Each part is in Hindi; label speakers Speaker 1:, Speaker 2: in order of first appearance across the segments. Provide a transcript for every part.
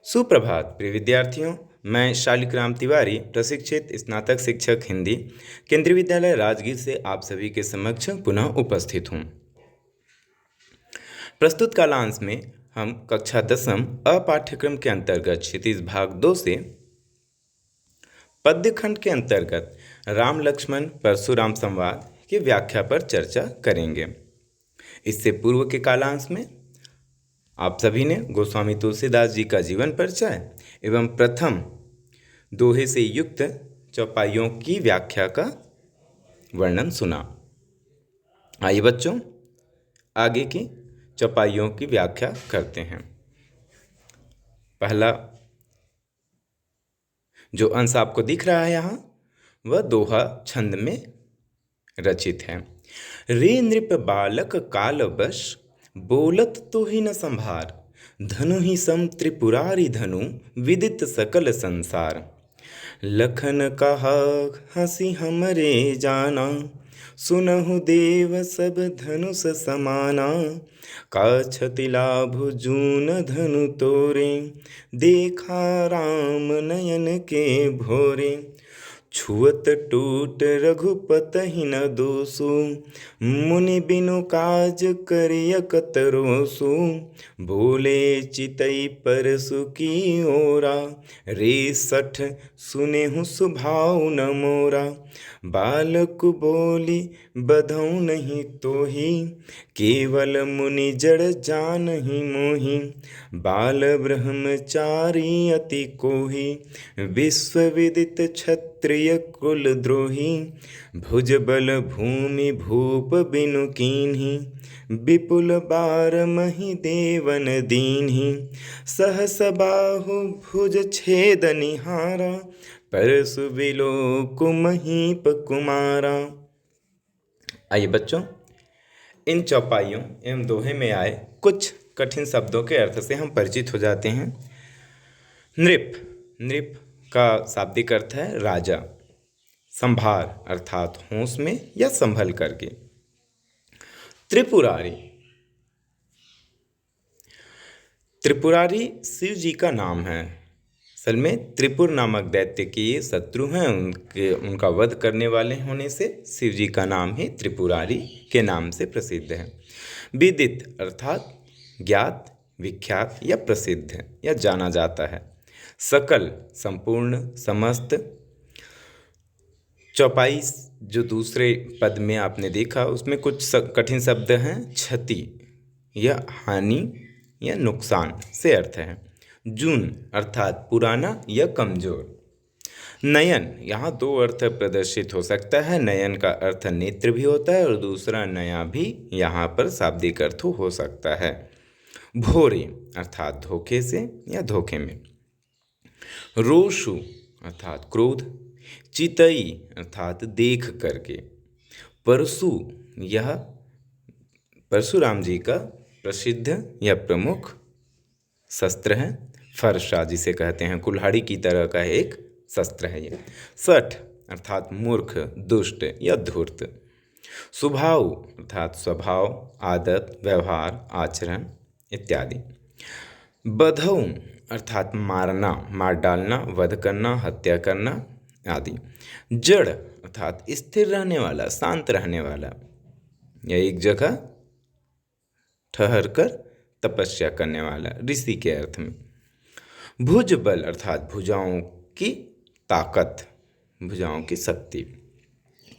Speaker 1: सुप्रभात प्रिय विद्यार्थियों। मैं शालिग्राम तिवारी, प्रशिक्षित स्नातक शिक्षक हिंदी, केंद्रीय विद्यालय राजगीर से आप सभी के समक्ष पुनः उपस्थित हूँ। प्रस्तुत कालांश में हम कक्षा 10वीं अ पाठ्यक्रम के अंतर्गत क्षितिज भाग 2 से पद्य खंड के अंतर्गत राम लक्ष्मण परशुराम संवाद की व्याख्या पर चर्चा करेंगे। इससे पूर्व के कालांश में आप सभी ने गोस्वामी तुलसीदास जी का जीवन परिचय एवं प्रथम दोहे से युक्त चौपाइयों की व्याख्या का वर्णन सुना। आइए बच्चों, आगे की चौपाइयों की व्याख्या करते हैं। पहला जो अंश आपको दिख रहा है यहाँ, वह दोहा छंद में रचित है। रे नृप बालक काल बश, बोलत तो ही न संभार, धनु ही सम त्रिपुरारी धनु, विदित सकल संसार। लखन कहा हंसी हमरे जाना, सुनहु देव सब धनुष समाना। काछति लाभ जून धनु तोरे, देखा राम नयन के भोरे। छुअत टूट रघुपत ही न दोसु, मुनि बिनु काज करियक तरोसु। बोले चितई परसु की ओरा, रे सठ सुनेहु सुभाउ न मोरा। बालक बोली बधऊ नहीं तोही, केवल मुनि जड़ जानहि मोहि। बाल ब्रह्मचारी अति कोहि, विश्व विदित क्षत्रिय कुल द्रोही। भुज बल भूमि भूप बिनु कीन्ही, विपुल बारमहि देवन दीन्ही। सहस बाहु भुज छेद निहारा, परसु विलोक महीप कुमारा। आइए बच्चों, इन चौपाइयों एवं दोहे में आए कुछ कठिन शब्दों के अर्थ से हम परिचित हो जाते हैं। नृप, नृप का शाब्दिक अर्थ है राजा। संभार अर्थात होश में या संभल करके। त्रिपुरारी, त्रिपुरारी शिव जी का नाम है। असल में त्रिपुर नामक दैत्य के ये शत्रु हैं, उनका वध करने वाले होने से शिव जी का नाम ही त्रिपुरारी के नाम से प्रसिद्ध है। विदित अर्थात ज्ञात, विख्यात या प्रसिद्ध या जाना जाता है। सकल संपूर्ण, समस्त। चौपाई जो दूसरे पद में आपने देखा उसमें कुछ कठिन शब्द हैं। क्षति या हानि या नुकसान से अर्थ है। जून अर्थात पुराना या कमजोर। नयन, यहाँ दो अर्थ प्रदर्शित हो सकता है। नयन का अर्थ नेत्र भी होता है और दूसरा नया भी यहाँ पर शाब्दिक अर्थ हो सकता है। भोरे अर्थात धोखे से या धोखे में। रोषु अर्थात क्रोध। चितई अर्थात देख करके। परशु, यह परशुराम जी का प्रसिद्ध या प्रमुख शस्त्र है। फरसा जिसे कहते हैं, कुल्हाड़ी की तरह का एक शस्त्र है ये। सठ अर्थात मूर्ख, दुष्ट या धूर्त। स्वभाव अर्थात स्वभाव, आदत, व्यवहार, आचरण इत्यादि। बधऊ अर्थात मारना, मार डालना, वध करना, हत्या करना आदि। जड़ अर्थात स्थिर रहने वाला, शांत रहने वाला या एक जगह ठहर कर तपस्या करने वाला, ऋषि के अर्थ में। भुज बल अर्थात भुजाओं की ताकत, भुजाओं की शक्ति।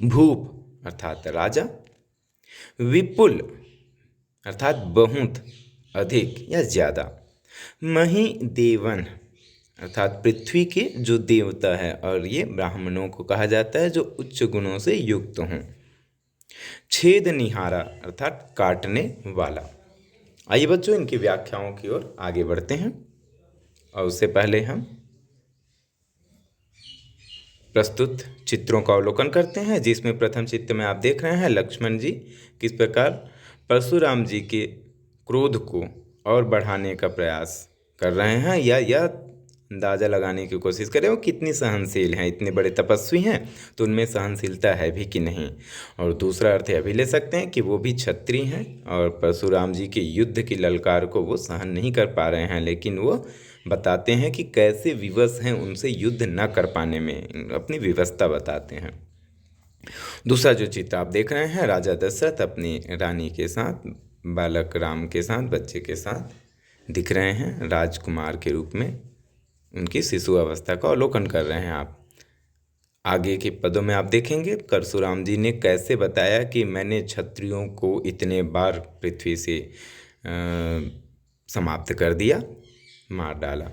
Speaker 1: भूप अर्थात राजा। विपुल अर्थात बहुत, अधिक या ज़्यादा। मही देवन अर्थात पृथ्वी के जो देवता है, और ये ब्राह्मणों को कहा जाता है जो उच्च गुणों से युक्त हों। छेद निहारा अर्थात काटने वाला। आइए बच्चों, इनकी व्याख्याओं की ओर आगे बढ़ते हैं और उससे पहले हम प्रस्तुत चित्रों का अवलोकन करते हैं, जिसमें प्रथम चित्र में आप देख रहे हैं लक्ष्मण जी किस प्रकार परशुराम जी के क्रोध को और बढ़ाने का प्रयास कर रहे हैं, या यह अंदाज़ा लगाने की कोशिश करें वो कितनी सहनशील हैं। इतने बड़े तपस्वी हैं तो उनमें सहनशीलता है भी कि नहीं। और दूसरा अर्थ यह भी ले सकते हैं कि वो भी क्षत्रिय हैं और परशुराम जी के युद्ध की ललकार को वो सहन नहीं कर पा रहे हैं, लेकिन वो बताते हैं कि कैसे विवश हैं उनसे युद्ध न कर पाने में, अपनी विवशता बताते हैं। दूसरा जो चित्र आप देख रहे हैं, राजा दशरथ अपनी रानी के साथ, बालक राम के साथ, बच्चे के साथ दिख रहे हैं, राजकुमार के रूप में उनकी शिशु अवस्था का अवलोकन कर रहे हैं आप। आगे के पदों में आप देखेंगे परशुराम जी ने कैसे बताया कि मैंने क्षत्रियों को इतने बार पृथ्वी से समाप्त कर दिया, मार डाला।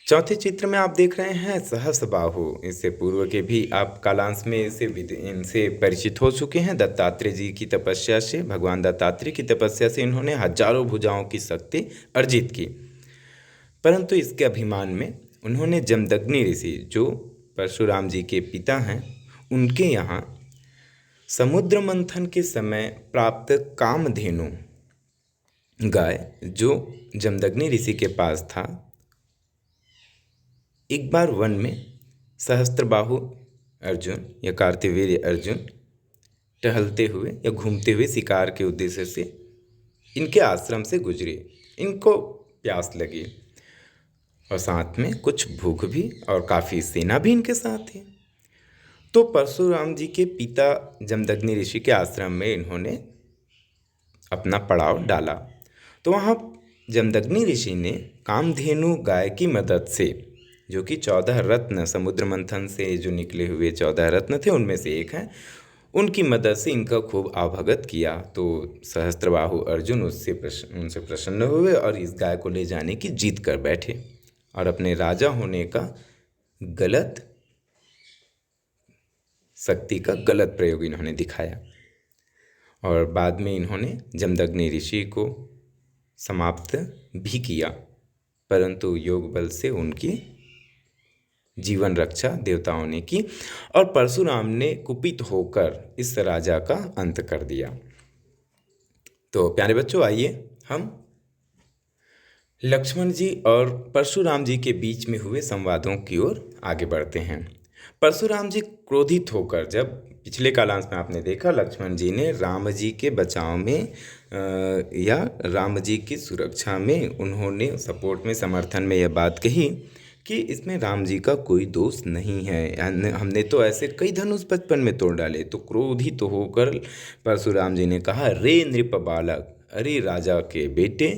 Speaker 1: चौथे चित्र में आप देख रहे हैं सहस्रबाहु। इससे पूर्व के भी आप कालांश में इनसे परिचित हो चुके हैं। दत्तात्रेय जी की तपस्या से, भगवान दत्तात्रेय की तपस्या से इन्होंने हजारों भुजाओं की शक्ति अर्जित की, परंतु इसके अभिमान में उन्होंने जमदग्नि ऋषि, जो परशुराम जी के पिता हैं, उनके यहाँ समुद्र मंथन के समय प्राप्त कामधेनु गाय जो जमदग्नि ऋषि के पास था, एक बार वन में सहस्त्रबाहु अर्जुन या कार्तवीर्य अर्जुन टहलते हुए या घूमते हुए शिकार के उद्देश्य से इनके आश्रम से गुजरे। इनको प्यास लगी और साथ में कुछ भूख भी, और काफ़ी सेना भी इनके साथ थी। तो परशुराम जी के पिता जमदग्नि ऋषि के आश्रम में इन्होंने अपना पड़ाव डाला। तो वहाँ जमदग्नि ऋषि ने कामधेनु गाय की मदद से, जो कि 14 रत्न समुद्र मंथन से जो निकले हुए 14 रत्न थे उनमें से एक हैं, उनकी मदद से इनका खूब आवभगत किया। तो सहस्त्रबाहु अर्जुन उनसे प्रसन्न हुए और इस गाय को ले जाने की जीत कर बैठे और अपने राजा होने का गलत शक्ति का गलत प्रयोग इन्होंने दिखाया, और बाद में इन्होंने जमदग्नि ऋषि को समाप्त भी किया, परंतु योग बल से उनकी जीवन रक्षा देवताओं ने की और परशुराम ने कुपित होकर इस राजा का अंत कर दिया। तो प्यारे बच्चों, आइए हम लक्ष्मण जी और परशुराम जी के बीच में हुए संवादों की ओर आगे बढ़ते हैं। परशुराम जी क्रोधित होकर, जब पिछले कालांश में आपने देखा लक्ष्मण जी ने राम जी के बचाव में या राम जी की सुरक्षा में उन्होंने सपोर्ट में, समर्थन में यह बात कही कि इसमें राम जी का कोई दोष नहीं है, हमने तो ऐसे कई धनुष बचपन में तोड़ डाले। तो क्रोधित तो होकर परशुराम जी ने कहा, रे नृप बालक, अरे राजा के बेटे,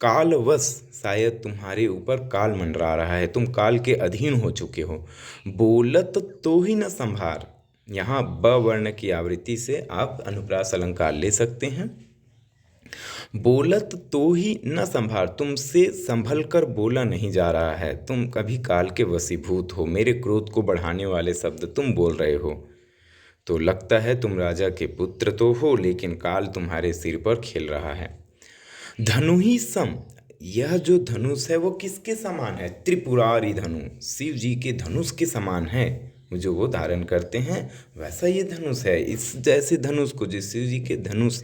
Speaker 1: कालवश शायद तुम्हारे ऊपर काल मंडरा रहा है, तुम काल के अधीन हो चुके हो। बोलत तो ही न संभार, यहाँ ब वर्ण की आवृत्ति से आप अनुप्रास अलंकार ले सकते हैं। बोलत तो ही न संभार, तुमसे संभल कर बोला नहीं जा रहा है, तुम कभी काल के वशीभूत हो, मेरे क्रोध को बढ़ाने वाले शब्द तुम बोल रहे हो। तो लगता है तुम राजा के पुत्र तो हो, लेकिन काल तुम्हारे सिर पर खेल रहा है। धनु ही सम, यह जो धनुष है वो किसके समान है? त्रिपुरारी धनु, शिव जी के धनुष के समान है, जो वो धारण करते हैं वैसा ये धनुष है। इस जैसे धनुष को, जिस शिव जी के धनुष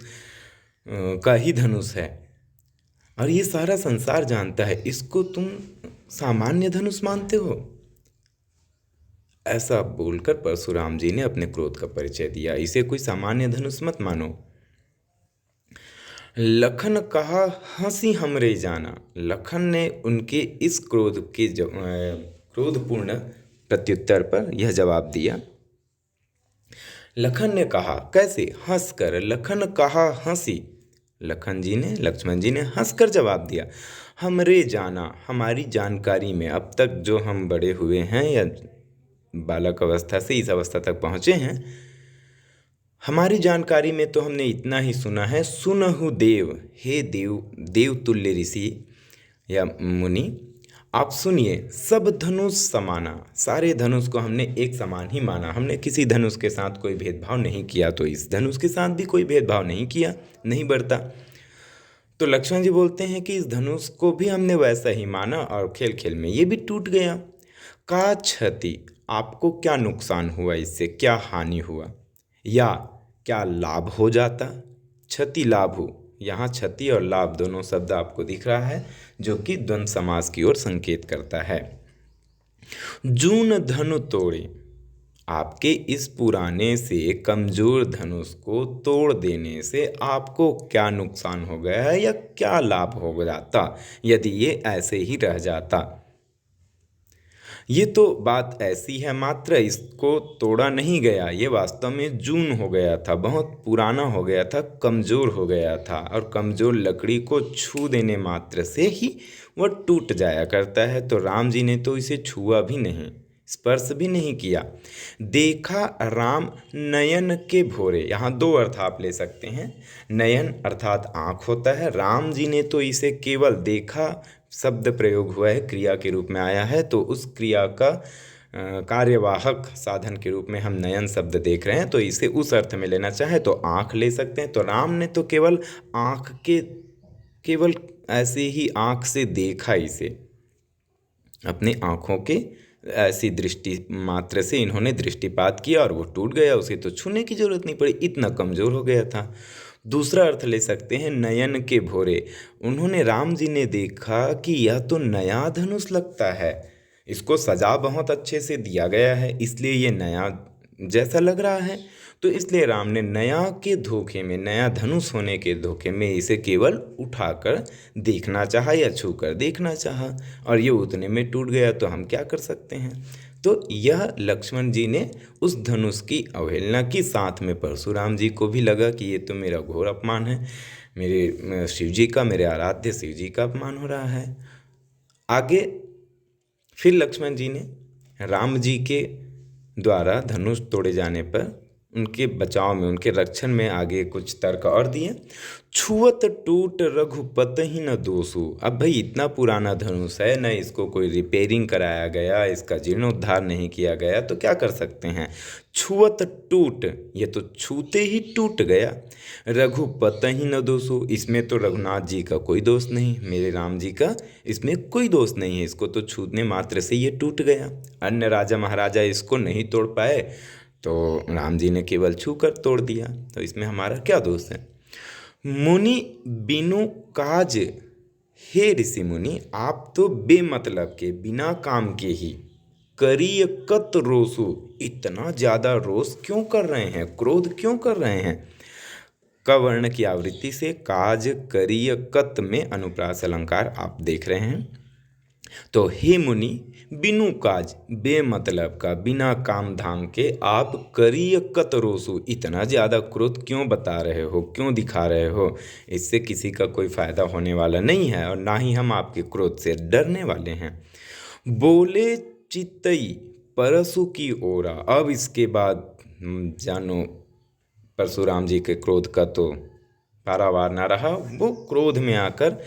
Speaker 1: का ही धनुष है और ये सारा संसार जानता है, इसको तुम सामान्य धनुष मानते हो? ऐसा बोलकर परशुराम जी ने अपने क्रोध का परिचय दिया, इसे कोई सामान्य धनुष मत मानो। लखन कहा हंसी हमरे जाना, लखन ने उनके इस क्रोधपूर्ण प्रत्युत्तर पर यह जवाब दिया। लखन ने कहा, कैसे? हंस कर। लखन कहा हंसी, लखन जी ने, लक्ष्मण जी ने हंसकर जवाब दिया, हमरे जाना, हमारी जानकारी में, अब तक जो हम बड़े हुए हैं या बालक अवस्था से इस अवस्था तक पहुँचे हैं, हमारी जानकारी में तो हमने इतना ही सुना है, सुनहु देव, हे देवतुल्य ऋषि या मुनि, आप सुनिए, सब धनुष समाना, सारे धनुष को हमने एक समान ही माना, हमने किसी धनुष के साथ कोई भेदभाव नहीं किया, तो इस धनुष के साथ भी कोई भेदभाव नहीं किया, नहीं बढ़ता। तो लक्ष्मण जी बोलते हैं कि इस धनुष को भी हमने वैसा ही माना और खेल खेल में ये भी टूट गया। का क्षति, आपको क्या नुकसान हुआ, इससे क्या हानि हुआ या क्या लाभ हो जाता? क्षति लाभ हो, यहाँ क्षति और लाभ दोनों शब्द आपको दिख रहा है, जो कि द्वंद्व समास की ओर संकेत करता है। जून धनु तोड़े, आपके इस पुराने से कमज़ोर धनुष को तोड़ देने से आपको क्या नुकसान हो गया है या क्या लाभ हो जाता यदि ये ऐसे ही रह जाता। ये तो बात ऐसी है, मात्र इसको तोड़ा नहीं गया, ये वास्तव में जून हो गया था, बहुत पुराना हो गया था, कमज़ोर हो गया था और कमज़ोर लकड़ी को छू देने मात्र से ही वह टूट जाया करता है। तो राम जी ने तो इसे छुआ भी नहीं, स्पर्श भी नहीं किया। देखा राम नयन के भोरे, यहाँ दो अर्थ आप ले सकते हैं। नयन अर्थात आँख होता है, राम जी ने तो इसे केवल देखा शब्द प्रयोग हुआ है, क्रिया के रूप में आया है, तो उस क्रिया का कार्यवाहक साधन के रूप में हम नयन शब्द देख रहे हैं, तो इसे उस अर्थ में लेना चाहे तो आँख ले सकते हैं। तो राम ने तो केवल ऐसे ही आँख से देखा इसे, अपनी आँखों के ऐसी दृष्टि मात्र से इन्होंने दृष्टिपात किया और वो टूट गया, उसे तो छूने की जरूरत नहीं पड़ी, इतना कमज़ोर हो गया था। दूसरा अर्थ ले सकते हैं नयन के भोरे, उन्होंने राम जी ने देखा कि यह तो नया धनुष लगता है, इसको सजा बहुत अच्छे से दिया गया है, इसलिए ये नया जैसा लग रहा है। तो इसलिए राम ने नया के धोखे में, नया धनुष होने के धोखे में इसे केवल उठाकर देखना चाहा या छूकर देखना चाहा और ये उतने में टूट गया, तो हम क्या कर सकते हैं। तो यह लक्ष्मण जी ने उस धनुष की अवहेलना की, साथ में परशुराम जी को भी लगा कि ये तो मेरा घोर अपमान है, मेरे शिव जी का, मेरे आराध्य शिव जी का अपमान हो रहा है। आगे फिर लक्ष्मण जी ने राम जी के द्वारा धनुष तोड़े जाने पर उनके बचाव में, उनके रक्षण में आगे कुछ तर्क और दिए। छुअत टूट रघुपत ही न दोषु, अब भाई इतना पुराना धनुष है, न इसको कोई रिपेयरिंग कराया गया, इसका जीर्णोद्धार नहीं किया गया, तो क्या कर सकते हैं। छुअत टूट, ये तो छूते ही टूट गया। रघुपत ही न दोषु, इसमें तो रघुनाथ जी का कोई दोष नहीं, मेरे राम जी का इसमें कोई दोष नहीं है, इसको तो छूने मात्र से ये टूट गया। अन्य राजा महाराजा इसको नहीं तोड़ पाए, तो राम जी ने केवल छू कर तोड़ दिया, तो इसमें हमारा क्या दोष है। मुनि बिनु काज, हे ऋषि मुनि आप तो बेमतलब के, बिना काम के ही करिय कत रोसु, इतना ज़्यादा रोष क्यों कर रहे हैं, क्रोध क्यों कर रहे हैं। कवर्ण की आवृत्ति से काज करिय कत में अनुप्रास अलंकार आप देख रहे हैं। तो हे मुनि, बिनु काज, बेमतलब का, बिना काम धाम के आप करिय कत रोसु, इतना ज़्यादा क्रोध क्यों बता रहे हो, क्यों दिखा रहे हो, इससे किसी का कोई फायदा होने वाला नहीं है और ना ही हम आपके क्रोध से डरने वाले हैं। बोले चितई परसु की ओरा, अब इसके बाद जानो परशुराम जी के क्रोध का तो पारावार ना रहा, वो क्रोध में आकर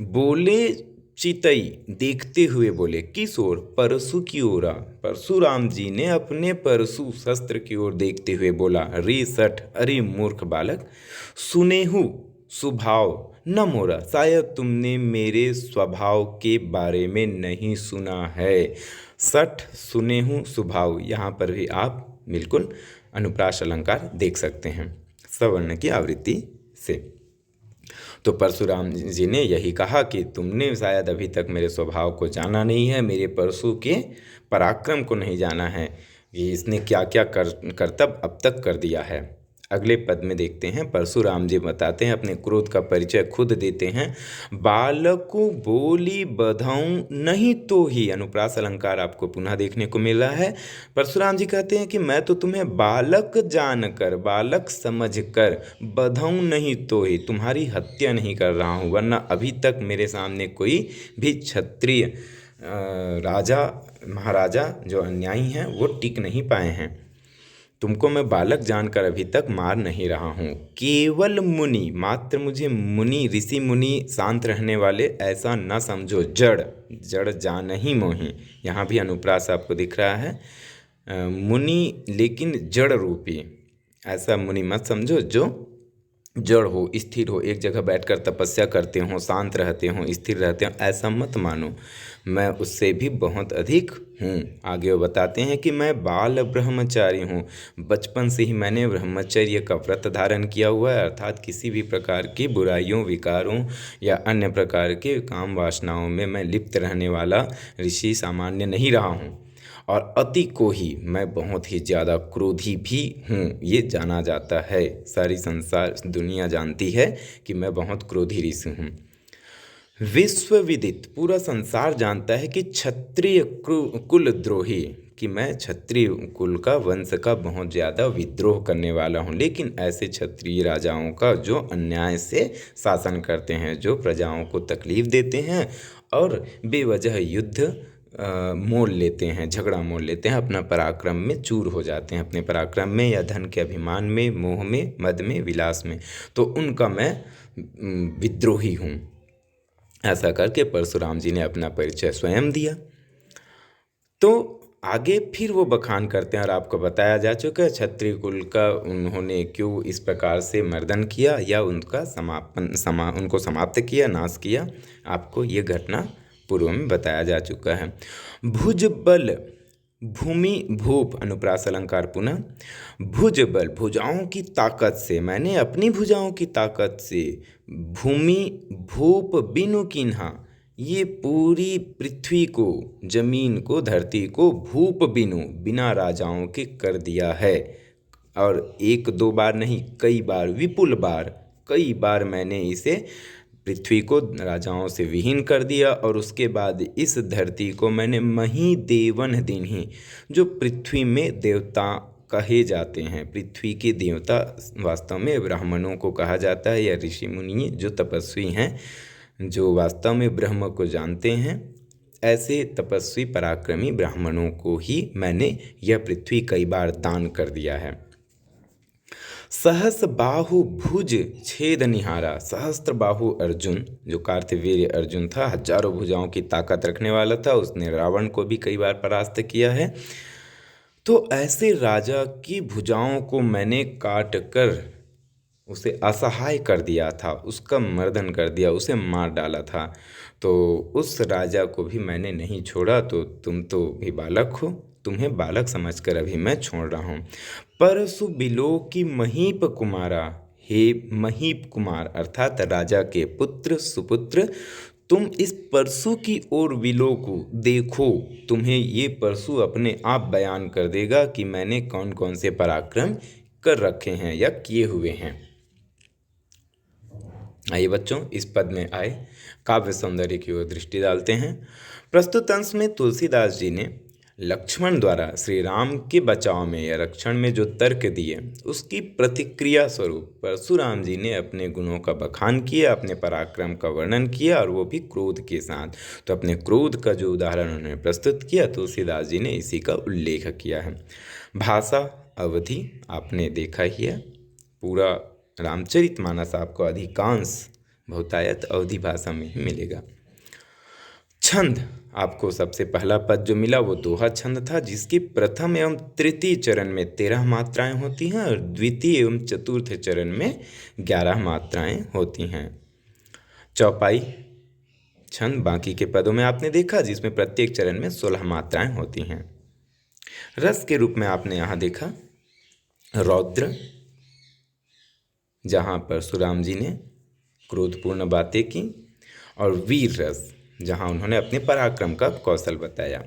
Speaker 1: बोले चितई, देखते हुए बोले, किस ओर, परशु की ओर। परशुराम जी ने अपने परशु शस्त्र की ओर देखते हुए बोला, रे सठ, अरे मूर्ख बालक, सुनेहु स्वभाव न मोरा, शायद तुमने मेरे स्वभाव के बारे में नहीं सुना है। सठ, सुनेहु, स्वभाव, यहाँ पर भी आप बिल्कुल अनुप्रास अलंकार देख सकते हैं सवर्ण की आवृत्ति से। तो परशुराम जी ने यही कहा कि तुमने शायद अभी तक मेरे स्वभाव को जाना नहीं है, मेरे परशु के पराक्रम को नहीं जाना है कि इसने क्या क्या कर्तव्य अब तक कर दिया है। अगले पद में देखते हैं, परशुराम जी बताते हैं, अपने क्रोध का परिचय खुद देते हैं। बालकु बोली बधाऊं नहीं तो ही, अनुप्रास अलंकार आपको पुनः देखने को मिल रहा है। परशुराम जी कहते हैं कि मैं तो तुम्हें बालक जानकर, बालक समझकर, बधाऊं नहीं तो ही, तुम्हारी हत्या नहीं कर रहा हूँ, वरना अभी तक मेरे सामने कोई भी क्षत्रिय राजा महाराजा जो अन्यायी हैं वो टिक नहीं पाए हैं। तुमको मैं बालक जानकर अभी तक मार नहीं रहा हूँ। केवल मुनि, मात्र मुझे मुनि, ऋषि मुनि, शांत रहने वाले ऐसा न समझो। जड़, जड़ जान ही मोहि, यहाँ भी अनुप्रास आपको दिख रहा है। मुनि लेकिन जड़ रूपी, ऐसा मुनि मत समझो जो जड़ हो, स्थिर हो, एक जगह बैठकर तपस्या करते हों, शांत रहते हों, स्थिर रहते हों, ऐसा मत मानो, मैं उससे भी बहुत अधिक हूँ। आगे वो बताते हैं कि मैं बाल ब्रह्मचारी हूँ, बचपन से ही मैंने ब्रह्मचर्य का व्रत धारण किया हुआ है, अर्थात किसी भी प्रकार की बुराइयों, विकारों या अन्य प्रकार के काम वासनाओं में मैं लिप्त रहने वाला ऋषि सामान्य नहीं रहा हूँ। और अति को ही मैं बहुत ही ज़्यादा क्रोधी भी हूँ, ये जाना जाता है। सारी संसार दुनिया जानती है कि मैं बहुत क्रोधी ऋषि हूँ। विश्व विदित, पूरा संसार जानता है कि क्षत्रिय कुल द्रोही, कि मैं क्षत्रिय कुल का वंश का बहुत ज़्यादा विद्रोह करने वाला हूँ। लेकिन ऐसे क्षत्रिय राजाओं का जो अन्याय से शासन करते हैं, जो प्रजाओं को तकलीफ़ देते हैं और बेवजह युद्ध मोल लेते हैं, झगड़ा मोल लेते हैं, अपना पराक्रम में चूर हो जाते हैं, अपने पराक्रम में या धन के अभिमान में, मोह में, मद में, विलास में, तो उनका मैं विद्रोही हूँ। ऐसा करके परशुराम जी ने अपना परिचय स्वयं दिया। तो आगे फिर वो बखान करते हैं और आपको बताया जा चुका है क्षत्रिय कुल का उन्होंने क्यों इस प्रकार से मर्दन किया या उनका उनको समाप्त किया, नाश किया। आपको ये घटना पूर्व में बताया जा चुका है। भुज बल भूमि भूप, अनुप्रास अलंकार पुनः। भुज बल, भुजाओं की ताकत से, मैंने अपनी भुजाओं की ताकत से, भूमि भूप बिनु कीन्हा, ये पूरी पृथ्वी को, जमीन को, धरती को भूप बिनु, बिना राजाओं के कर दिया है। और एक दो बार नहीं, कई बार, विपुल बार, कई बार मैंने इसे, पृथ्वी को राजाओं से विहीन कर दिया। और उसके बाद इस धरती को मैंने मही देवन दिन्ही, जो पृथ्वी में देवता कहे जाते हैं, पृथ्वी के देवता वास्तव में ब्राह्मणों को कहा जाता है, या ऋषि मुनि जो तपस्वी हैं, जो वास्तव में ब्रह्म को जानते हैं, ऐसे तपस्वी पराक्रमी ब्राह्मणों को ही मैंने यह पृथ्वी कई बार दान कर दिया है। सहस बाहु भुज छेद निहारा, सहस्त्र बाहु अर्जुन, जो कार्तवीर्य अर्जुन था, हजारों भुजाओं की ताकत रखने वाला था, उसने रावण को भी कई बार परास्त किया है। तो ऐसे राजा की भुजाओं को मैंने काट कर उसे असहाय कर दिया था, उसका मर्दन कर दिया, उसे मार डाला था। तो उस राजा को भी मैंने नहीं छोड़ा। तो तुम तो भी बालक हो, तुम्हें बालक समझकर अभी मैं छोड़ रहा हूँ। परसु बिलो की महीप कुमारा, हे महीप कुमार अर्थात राजा के पुत्र सुपुत्र, तुम इस परशु की ओर विलो को देखो, तुम्हें ये परशु अपने आप बयान कर देगा कि मैंने कौन कौन से पराक्रम कर रखे हैं या किए हुए हैं। आइए बच्चों, इस पद में आए काव्य सौंदर्य की ओर दृष्टि डालते हैं। प्रस्तुत अंश में तुलसीदास जी ने लक्ष्मण द्वारा श्री राम के बचाव में या रक्षण में जो तर्क दिए, उसकी प्रतिक्रिया स्वरूप परशुराम जी ने अपने गुणों का बखान किया, अपने पराक्रम का वर्णन किया, और वो भी क्रोध के साथ। तो अपने क्रोध का जो उदाहरण उन्होंने प्रस्तुत किया, तुलसीदास जी ने इसी का उल्लेख किया है। भाषा अवधि आपने देखा ही है, पूरा रामचरितमानस आपको अधिकांश बहुतायत अवधि भाषा में ही मिलेगा। छंद, आपको सबसे पहला पद जो मिला वो दोहा छंद था, जिसकी प्रथम एवं तृतीय चरण में 13 मात्राएं होती हैं और द्वितीय एवं चतुर्थ चरण में 11 मात्राएं होती हैं। चौपाई छंद बाकी के पदों में आपने देखा, जिसमें प्रत्येक चरण में 16 मात्राएं होती हैं। रस के रूप में आपने यहाँ देखा रौद्र, जहाँ परशुराम जी ने क्रोधपूर्ण बातें की, और वीर रस, जहाँ उन्होंने अपने पराक्रम का कौशल बताया।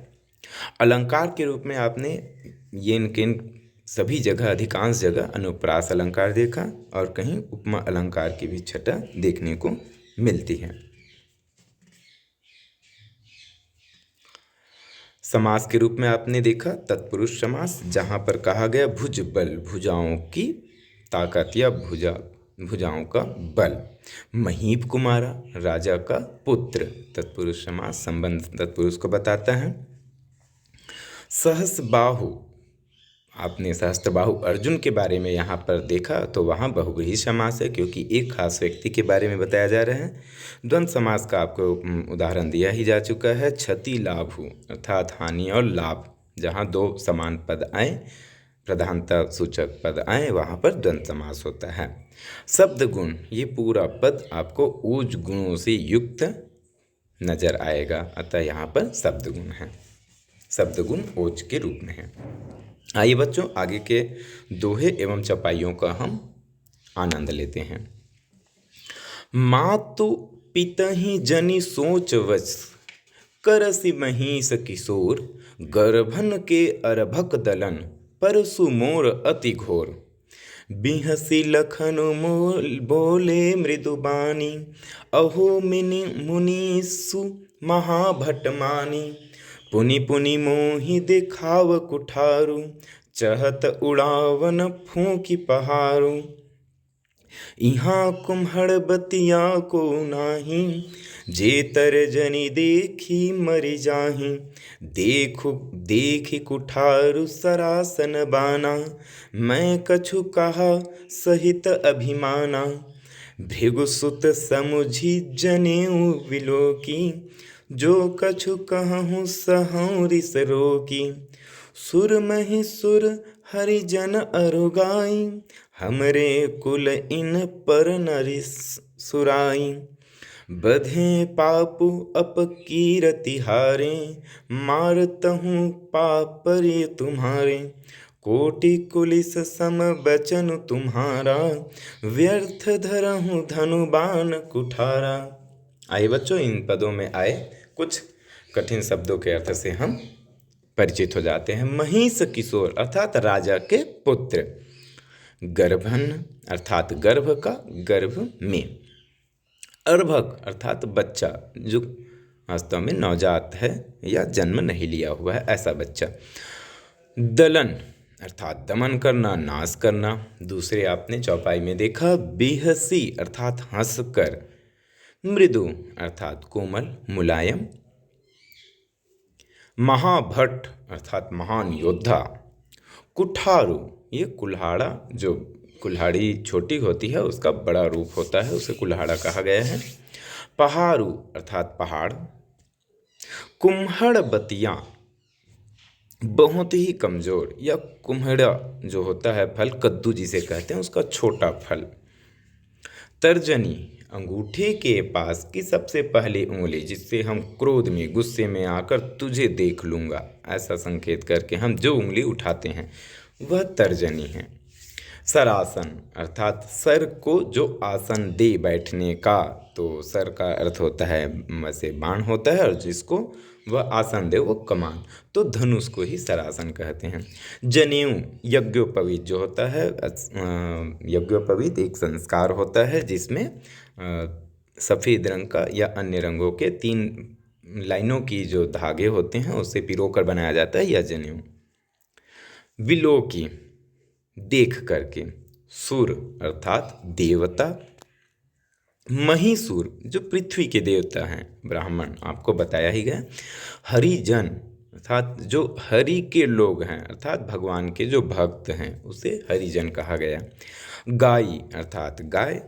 Speaker 1: अलंकार के रूप में आपने येन केन सभी जगह, अधिकांश जगह अनुप्रास अलंकार देखा, और कहीं उपमा अलंकार की भी छटा देखने को मिलती है। समास के रूप में आपने देखा तत्पुरुष समास, जहाँ पर कहा गया भुज बल, भुजाओं की ताकत या भुजाओं का बल। महीप कुमारा, राजा का पुत्र, तत्पुरुष समास संबंध तत्पुरुष को बताता है। सहस बाहु, आपने सहस्त्र बाहु अर्जुन के बारे में यहाँ पर देखा, तो वहाँ बहुव्रीहि समास है, क्योंकि एक खास व्यक्ति के बारे में बताया जा रहा है। द्वंद्व समास का आपको उदाहरण दिया ही जा चुका है। क्षति लाभु अर्थात हानि और लाभ, जहाँ दो समान पद आए, प्रधानता सूचक पद आए, वहाँ पर द्वंद्व समास होता है। शब्द गुण, ये पूरा पद आपको ओज गुणों से युक्त नजर आएगा, अतः यहाँ पर शब्द गुण है, शब्द गुण ओज के रूप में है। आइए बच्चों, आगे के दोहे एवं चौपाइयों का हम आनंद लेते हैं। मातु पितहि जनि सोच वच, करसि महिष किशोर, गर्भन के अर्भक दलन, परसु मोर अति घोर। बिहसी लखन मोल बोले मृदुबानी, अहो मिनि मुनीसु महाभट मानी। पुनि पुनि मोहि दिखाव कुठारु, चहत उड़ावन फूंकी पहारू। इहाँ कुम्हड़ बतिया को नाही, जे तर्जनी देखी मरि जाहि। देखी कुठारु सरासन बाना, मैं कछु कहा सहित अभिमाना। भृगुसुत समुझी जनेऊ विलोकी, जो कछु कहूँ सहूँ रिस रोकी। सुर महि सुर हरिजन अरुगाई, हमरे कुल इन पर नरि सुराई। बधे पापु अपकीरति हारे, मारतहूँ पापरे तुम्हारे। कोटि कुलिस सम बचन तुम्हारा, व्यर्थ धरहूँ धनुबान कुठारा। आइए बच्चों, इन पदों में आए कुछ कठिन शब्दों के अर्थ से हम परिचित हो जाते हैं। महिष किशोर अर्थात राजा के पुत्र। गर्भन अर्थात गर्भ का, गर्भ में। अर्भक अर्थात बच्चा, जो वास्तव में नवजात है या जन्म नहीं लिया हुआ है, ऐसा बच्चा। दलन अर्थात दमन करना, नाश करना। दूसरे आपने चौपाई में देखा। बेहसी अर्थात हंसकर। मृदु अर्थात कोमल, मुलायम। महाभट अर्थात महान योद्धा। कुठारू, ये कुल्हाड़ा, जो कुल्हाड़ी छोटी होती है उसका बड़ा रूप होता है, उसे कुल्हाड़ा कहा गया है। पहारू अर्थात पहाड़। कुम्हड़ बतिया, बहुत ही कमजोर, या कुम्हड़ा जो होता है फल, कद्दू जिसे कहते हैं, उसका छोटा फल। तर्जनी, अंगूठे के पास की सबसे पहली उंगली, जिससे हम क्रोध में, गुस्से में आकर तुझे देख लूँगा ऐसा संकेत करके हम जो उंगली उठाते हैं वह तर्जनी है। सरासन अर्थात सर को जो आसन दे बैठने का, तो सर का अर्थ होता है वैसे बाण होता है, और जिसको वह आसन दे वो कमान, तो धनुष को ही सरासन कहते हैं। जनेऊ यज्ञोपवीत जो होता है, यज्ञोपवीत एक संस्कार होता है जिसमें सफ़ेद रंग का या अन्य रंगों के 3 लाइनों की जो धागे होते हैं उसे पिरोकर बनाया जाता है, यह जनेऊ। विलोकी देख करके। सुर अर्थात देवता। महिसूर जो पृथ्वी के देवता हैं, ब्राह्मण, आपको बताया ही गया। हरिजन अर्थात जो हरि के लोग हैं, अर्थात भगवान के जो भक्त हैं, उसे हरिजन कहा गया। गाई अर्थात गाय।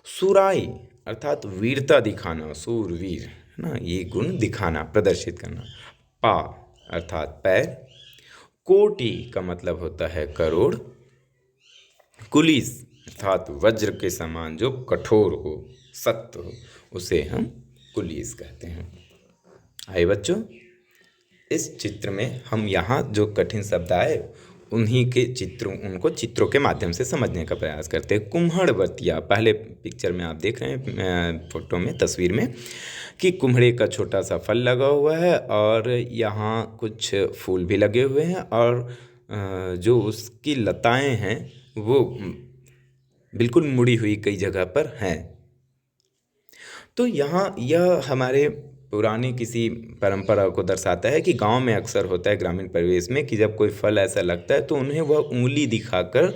Speaker 1: सुराई अर्थात वीरता दिखाना, सूरवीर है ना, ये गुण दिखाना, प्रदर्शित करना। पा अर्थात पैर। कोटि का मतलब होता है करोड़। कुलिस अर्थात वज्र के समान, जो कठोर हो, सख्त हो, उसे हम कुलिस कहते हैं। आइए बच्चों, इस चित्र में हम यहाँ जो कठिन शब्द आए उन्हीं के चित्रों, उनको चित्रों के माध्यम से समझने का प्रयास करते हैं। कुम्हड़ बतिया, पहले पिक्चर में आप देख रहे हैं, फोटो में, तस्वीर में, कि कुम्हड़े का छोटा सा फल लगा हुआ है और यहाँ कुछ फूल भी लगे हुए हैं, और जो उसकी लताएं हैं वो बिल्कुल मुड़ी हुई कई जगह पर हैं। तो यहाँ यह हमारे पुरानी किसी परंपरा को दर्शाता है कि गांव में अक्सर होता है, ग्रामीण परिवेश में, कि जब कोई फल ऐसा लगता है तो उन्हें वह उंगली दिखाकर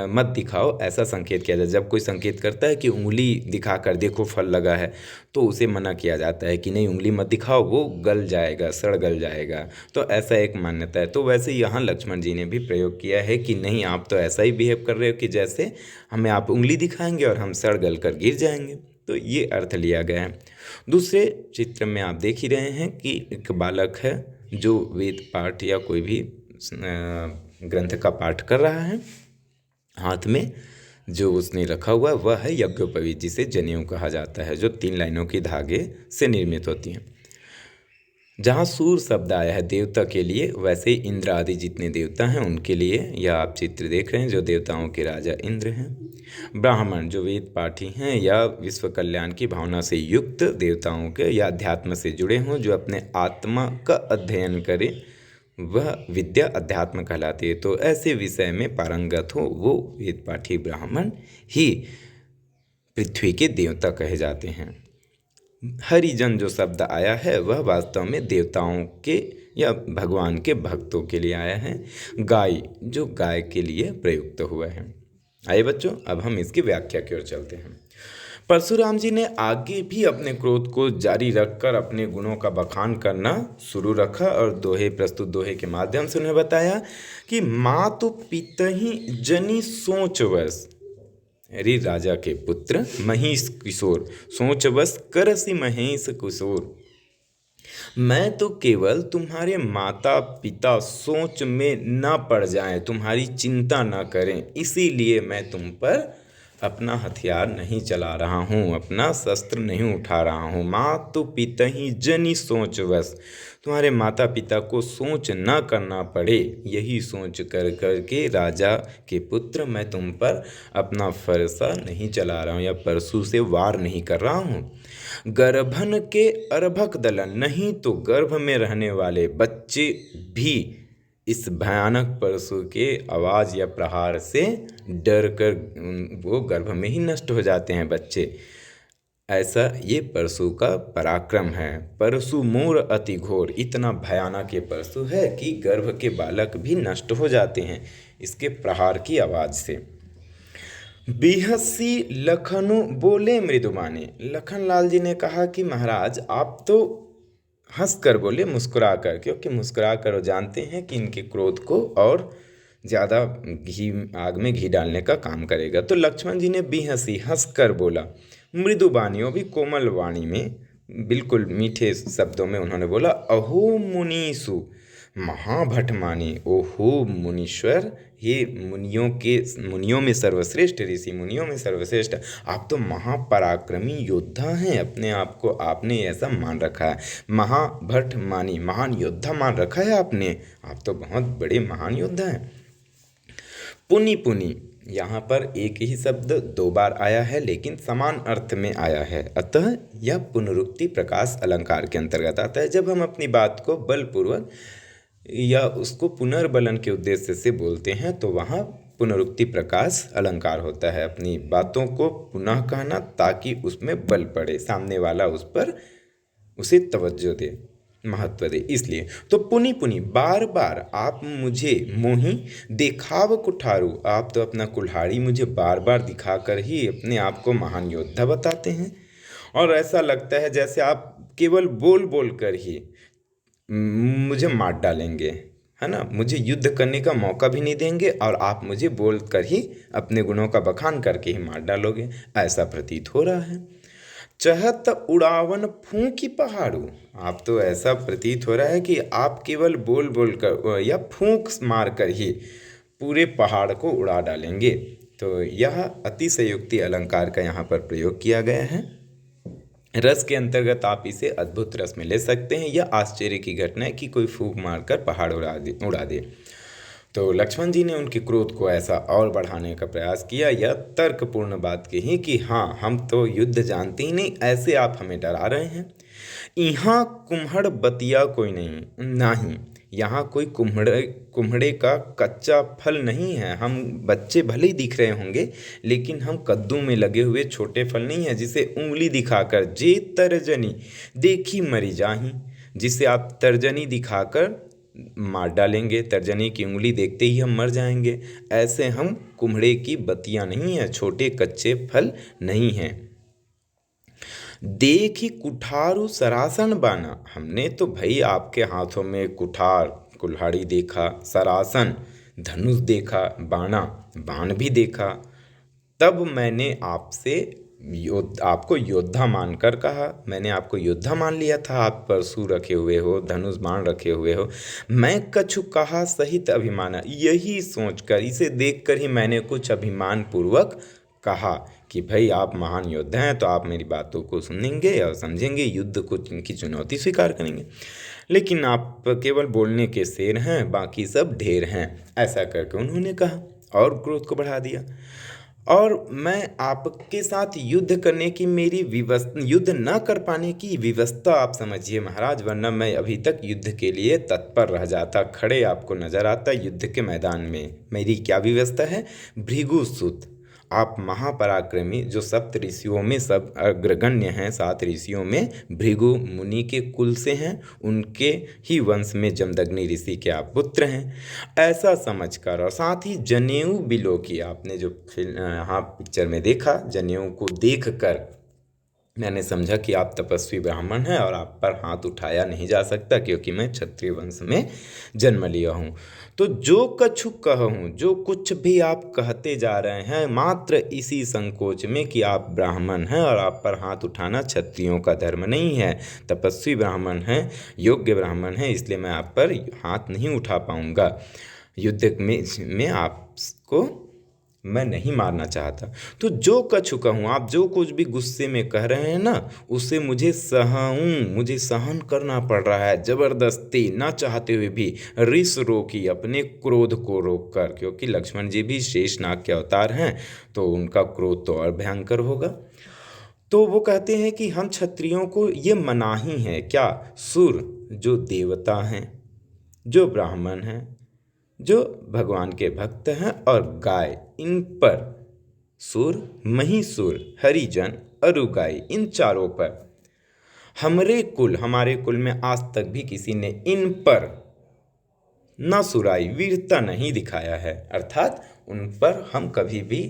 Speaker 1: मत दिखाओ, ऐसा संकेत किया जाता है। जब कोई संकेत करता है कि उंगली दिखाकर देखो फल लगा है, तो उसे मना किया जाता है कि नहीं, उंगली मत दिखाओ, वो गल जाएगा, सड़ गल जाएगा। तो ऐसा एक मान्यता है। तो वैसे यहाँ लक्ष्मण जी ने भी प्रयोग किया है कि नहीं, आप तो ऐसा ही बिहेव कर रहे हो कि जैसे हमें आप उंगली दिखाएंगे और हम सड़ गल कर गिर जाएंगे। तो ये अर्थ लिया गया है। दूसरे चित्र में आप देख ही रहे हैं कि एक बालक है जो वेद पाठ या कोई भी ग्रंथ का पाठ कर रहा है। हाथ में जो उसने रखा हुआ वह है यज्ञोपवीत, जिसे जनेऊ कहा जाता है, जो 3 लाइनों की धागे से निर्मित होती हैं। जहाँ सूर शब्द आया है देवता के लिए, वैसे ही इंद्र आदि जितने देवता हैं उनके लिए यह आप चित्र देख रहे हैं, जो देवताओं के राजा इंद्र हैं। ब्राह्मण जो वेद पाठी हैं या विश्व कल्याण की भावना से युक्त देवताओं के या अध्यात्म से जुड़े हों, जो अपने आत्मा का अध्ययन करें, वह विद्या अध्यात्म कहलाती है। तो ऐसे विषय में पारंगत हो वो वेद पाठी ब्राह्मण ही पृथ्वी के देवता कहे जाते हैं। हरिजन जो शब्द आया है वह वास्तव में देवताओं के या भगवान के भक्तों के लिए आया है। गाय जो गाय के लिए प्रयुक्त हुआ है। आइए बच्चों, अब हम इसकी व्याख्या की ओर चलते हैं। परशुराम जी ने आगे भी अपने क्रोध को जारी रखकर अपने गुणों का बखान करना शुरू रखा और प्रस्तुत दोहे के माध्यम से उन्हें बताया कि मातु पितहि जनि सोचवश, अरे राजा के पुत्र महेश किशोर, सोचवश करसी महेश किशोर, मैं तो केवल तुम्हारे माता पिता सोच में न पड़ जाएं, तुम्हारी चिंता न करें, इसीलिए मैं तुम पर अपना हथियार नहीं चला रहा हूँ, अपना शस्त्र नहीं उठा रहा हूँ। मातु पितहि जनि सोचवश, तुम्हारे माता पिता को सोच न करना पड़े, यही सोच कर के राजा के पुत्र मैं तुम पर अपना फरसा नहीं चला रहा हूँ या परशु से वार नहीं कर रहा हूँ। गर्भन के अर्भक दलन, नहीं तो गर्भ में रहने वाले बच्चे भी इस भयानक परशु के आवाज़ या प्रहार से डर कर वो गर्भ में ही नष्ट हो जाते हैं बच्चे। ऐसा ये परशु का पराक्रम है। परशु मोर अति घोर, इतना भयानक ये परशु है कि गर्भ के बालक भी नष्ट हो जाते हैं इसके प्रहार की आवाज़ से। बिहसी लखनु बोले मृदुबाने, लखन लाल जी ने कहा कि महाराज आप तो हंस कर बोले, मुस्कुरा कर, क्योंकि मुस्कुरा कर वो जानते हैं कि इनके क्रोध को और ज़्यादा आग में घी डालने का काम करेगा। तो लक्ष्मण जी ने बिहसी हंस कर बोला, मृदुबानियों भी कोमल वाणी में, बिल्कुल मीठे शब्दों में उन्होंने बोला, अहो मुनीसु महाभटमानी, ओहो मुनीश्वर, ये मुनियों में सर्वश्रेष्ठ, ऋषि मुनियों में सर्वश्रेष्ठ, आप तो महापराक्रमी योद्धा हैं, अपने आप को आपने ऐसा मान रखा है, महाभट मानी, महान योद्धा मान रखा है आपने, आप तो बहुत बड़े महान योद्धा हैं। पुनि पुनि, यहाँ पर एक ही शब्द दो बार आया है लेकिन समान अर्थ में आया है, अतः यह पुनरुक्ति प्रकाश अलंकार के अंतर्गत आता है। जब हम अपनी बात को बलपूर्वक या उसको पुनर्बलन के उद्देश्य से बोलते हैं तो वहाँ पुनरुक्ति प्रकाश अलंकार होता है, अपनी बातों को पुनः कहना ताकि उसमें बल पड़े, सामने वाला उस पर उसे तवज्जो दे, महत्व दे, इसलिए। तो पुनि पुनि, बार बार आप मुझे मोही देखाव कुठारू, आप तो अपना कुल्हाड़ी मुझे बार बार दिखाकर ही अपने आप को महान योद्धा बताते हैं और ऐसा लगता है जैसे आप केवल बोल बोल कर ही मुझे मार डालेंगे, है ना, मुझे युद्ध करने का मौका भी नहीं देंगे और आप मुझे बोल कर ही अपने गुणों का बखान करके ही मार डालोगे, ऐसा प्रतीत हो रहा है। चहत उड़ावन फूंकी पहाड़ू, आप तो ऐसा प्रतीत हो रहा है कि आप केवल बोल बोल कर या फूंक मार कर ही पूरे पहाड़ को उड़ा डालेंगे। तो यह अतिशयोक्ति अलंकार का यहाँ पर प्रयोग किया गया है। रस के अंतर्गत आप इसे अद्भुत रस में ले सकते हैं। यह आश्चर्य की घटना है कि कोई फूंक मारकर पहाड़ उड़ा दे। तो लक्ष्मण जी ने उनके क्रोध को ऐसा और बढ़ाने का प्रयास किया। यह तर्कपूर्ण बात कही कि हाँ, हम तो युद्ध जानते ही नहीं, ऐसे आप हमें डरा रहे हैं। यहाँ कुम्हड़ बतिया कोई नहीं, यहाँ कोई कुम्हड़े का कच्चा फल नहीं है। हम बच्चे भले ही दिख रहे होंगे लेकिन हम कद्दू में लगे हुए छोटे फल नहीं हैं जिसे उंगली दिखाकर जे तर्जनी देखी मरी जाही, जिसे आप तर्जनी दिखाकर मार डालेंगे, तर्जनी की उंगली देखते ही हम मर जाएंगे। ऐसे हम कुम्हड़े की बतियां नहीं हैं, छोटे कच्चे फल नहीं हैं। देखी कुठारू सरासन बाना, हमने तो भाई आपके हाथों में कुठार कुल्हाड़ी देखा, सरासन धनुष देखा, बाण भी देखा, तब मैंने आपको योद्धा मानकर कहा। मैंने आपको योद्धा मान लिया था, आप परशु रखे हुए हो, धनुष बाण रखे हुए हो। मैं कछु कहा सहित अभिमाना, यही सोचकर, इसे देखकर ही मैंने कुछ अभिमान पूर्वक कहा कि भाई आप महान योद्धा हैं तो आप मेरी बातों को सुनेंगे और समझेंगे, युद्ध को की चुनौती स्वीकार करेंगे। लेकिन आप केवल बोलने के शेर हैं, बाकी सब ढेर हैं। ऐसा करके उन्होंने कहा और क्रोध को बढ़ा दिया। और मैं आपके साथ युद्ध करने की मेरी विवश युद्ध न कर पाने की विवशता आप समझिए महाराज, वरना मैं अभी तक युद्ध के लिए तत्पर रह जाता, खड़े आपको नजर आता युद्ध के मैदान में। मेरी क्या विवशता है? भृगुसुत, आप महापराक्रमी जो सप्त ऋषियों में सब अग्रगण्य हैं, 7 ऋषियों में भृगु मुनि के कुल से हैं, उनके ही वंश में जमदग्नि ऋषि के आप पुत्र हैं, ऐसा समझकर। और साथ ही जनेऊ बिलो की, आपने जो हाँ पिक्चर में देखा, जनेऊ को देखकर मैंने समझा कि आप तपस्वी ब्राह्मण हैं और आप पर हाथ उठाया नहीं जा सकता, क्योंकि मैं क्षत्रिय वंश में जन्म लिया हूँ। तो जो कछु कहूँ, जो कुछ भी आप कहते जा रहे हैं, मात्र इसी संकोच में कि आप ब्राह्मण हैं और आप पर हाथ उठाना क्षत्रियों का धर्म नहीं है, तपस्वी ब्राह्मण हैं, योग्य ब्राह्मण हैं, इसलिए मैं आप पर हाथ नहीं उठा पाऊँगा। युद्ध में आपको मैं नहीं मारना चाहता। तो जो कछु कहूँ, आप जो कुछ भी गुस्से में कह रहे हैं ना, उसे मुझे सहन करना पड़ रहा है जबरदस्ती, ना चाहते हुए भी। रिस रोकी, अपने क्रोध को रोक कर, क्योंकि लक्ष्मण जी भी शेषनाग के अवतार हैं, तो उनका क्रोध तो और भयंकर होगा। तो वो कहते हैं कि हम क्षत्रियों को ये मनाही है क्या? सुर जो देवता हैं, जो ब्राह्मण हैं, जो भगवान के भक्त हैं, और गाय, इन पर सुर, महिषुर, हरिजन, अरुगाई, इन चारों पर हमारे कुल में आज तक भी किसी ने इन पर न सुराई, वीरता नहीं दिखाया है। अर्थात उन पर हम कभी भी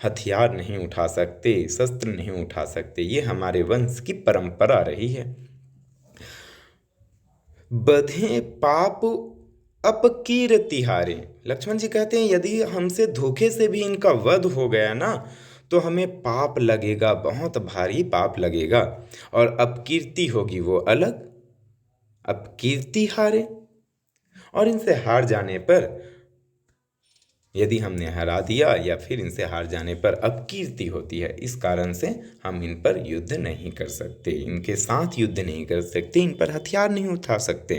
Speaker 1: हथियार नहीं उठा सकते, शस्त्र नहीं उठा सकते, ये हमारे वंश की परंपरा रही है। बधे पाप अपकीर्तिहारे, लक्ष्मण जी कहते हैं यदि हमसे धोखे से भी इनका वध हो गया ना, तो हमें पाप लगेगा, बहुत भारी पाप लगेगा, और अपकीर्ति होगी वो अलग। अपकीर्ति हारे, और इनसे हार जाने पर, यदि हमने हरा दिया या फिर इनसे हार जाने पर अपकीर्ति होती है, इस कारण से हम इन पर युद्ध नहीं कर सकते, इनके साथ युद्ध नहीं कर सकते, इन पर हथियार नहीं उठा सकते।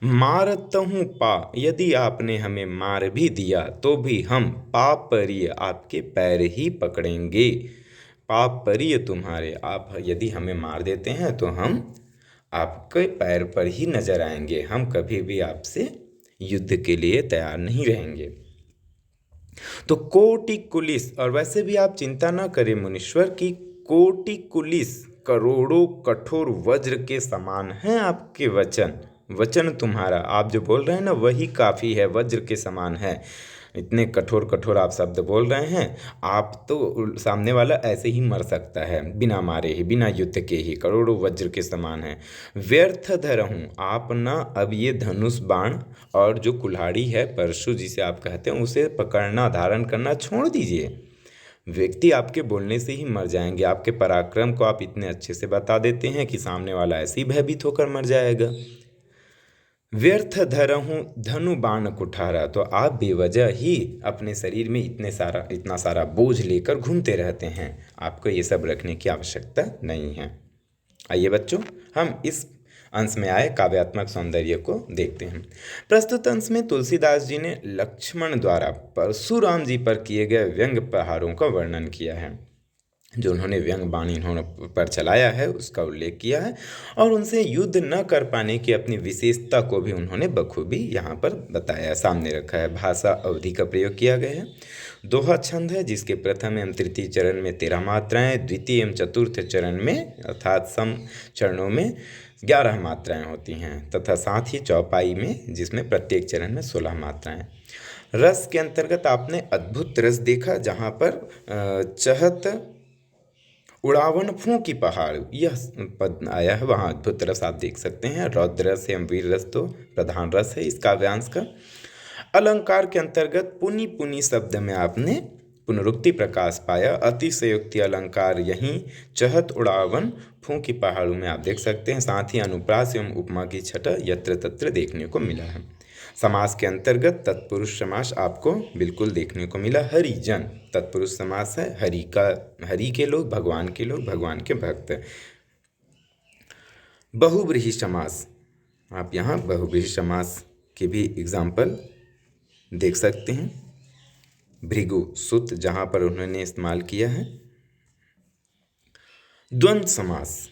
Speaker 1: मारतहूँ पा, यदि आपने हमें मार भी दिया तो भी हम पाप परिय आपके पैर ही पकड़ेंगे। पाप परिय तुम्हारे, आप यदि हमें मार देते हैं तो हम आपके पैर पर ही नजर आएंगे, हम कभी भी आपसे युद्ध के लिए तैयार नहीं रहेंगे। तो कोटि कुलिस, और वैसे भी आप चिंता ना करें मुनीश्वर की कोटि कुलिस करोड़ों कठोर वज्र के समान हैं आपके वचन तुम्हारा, आप जो बोल रहे हैं ना वही काफ़ी है, वज्र के समान है। इतने कठोर कठोर आप शब्द बोल रहे हैं, आप तो सामने वाला ऐसे ही मर सकता है, बिना मारे ही, बिना युद्ध के ही, करोड़ों वज्र के समान है। व्यर्थ धरहूँ, आप ना अब ये धनुष बाण और जो कुल्हाड़ी है, परशु जिसे आप कहते हैं, उसे पकड़ना, धारण करना छोड़ दीजिए। व्यक्ति आपके बोलने से ही मर जाएंगे, आपके पराक्रम को आप इतने अच्छे से बता देते हैं कि सामने वाला ऐसे ही भयभीत होकर मर जाएगा। व्यर्थ धरहूँ धनु बाण कुठारा, तो आप बेवजह ही अपने शरीर में इतना सारा बोझ लेकर घूमते रहते हैं, आपको ये सब रखने की आवश्यकता नहीं है। आइए बच्चों, हम इस अंश में आए काव्यात्मक सौंदर्य को देखते हैं। प्रस्तुत अंश में तुलसीदास जी ने लक्ष्मण द्वारा परशुराम जी पर किए गए व्यंग्य प्रहारों का वर्णन किया है। जो उन्होंने व्यंग बाण इन्होंने पर चलाया है उसका उल्लेख किया है, और उनसे युद्ध न कर पाने की अपनी विशेषता को भी उन्होंने बखूबी यहाँ पर बताया, सामने रखा है। भाषा अवधि का प्रयोग किया गया है। दोहा छंद है, जिसके प्रथम एवं तृतीय चरण में 13 मात्राएं, द्वितीय एवं चतुर्थ चरण में अर्थात सम चरणों में 11 मात्राएं होती हैं, तथा साथ ही चौपाई में, जिसमें प्रत्येक चरण में 16 मात्राएं। रस के अंतर्गत आपने अद्भुत रस देखा, जहाँ पर चहत उड़ावन फूंकी पहाड़, यह पद आया है, वहाँ अद्भुत रस आप देख सकते हैं। रौद्र रस एवं वीर रस तो प्रधान रस है इस काव्यांश का। अलंकार के अंतर्गत पुनि पुनि शब्द में आपने पुनरुक्ति प्रकाश पाया। अतिशयोक्ति अलंकार यहीं चहत उड़ावन फूंकी पहाड़ों में आप देख सकते हैं। साथ ही अनुप्रास एवं उपमा की छटा यत्र तत्र देखने को मिला है। समास के अंतर्गत तत्पुरुष समास आपको बिल्कुल देखने को मिला। हरिजन तत्पुरुष समास है, हरि के लोग, भगवान के लोग, भगवान के भक्त। बहुव्रीहि समास, आप यहाँ बहुब्रीहि समास के भी एग्जाम्पल देख सकते हैं। भृगु सुत जहाँ पर उन्होंने इस्तेमाल किया है। द्वंद्व समास,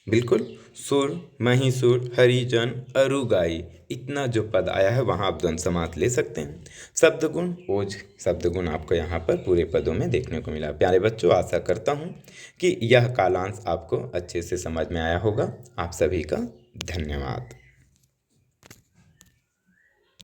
Speaker 1: बिल्कुल, सुर, महिषुर, हरिजन, अरुगाई, इतना जो पद आया है वहाँ आप द्वंद्व समास ले सकते हैं। शब्दगुण, ओज शब्दगुण आपको यहाँ पर पूरे पदों में देखने को मिला। प्यारे बच्चों, आशा करता हूँ कि यह कालांश आपको अच्छे से समझ में आया होगा। आप सभी का धन्यवाद।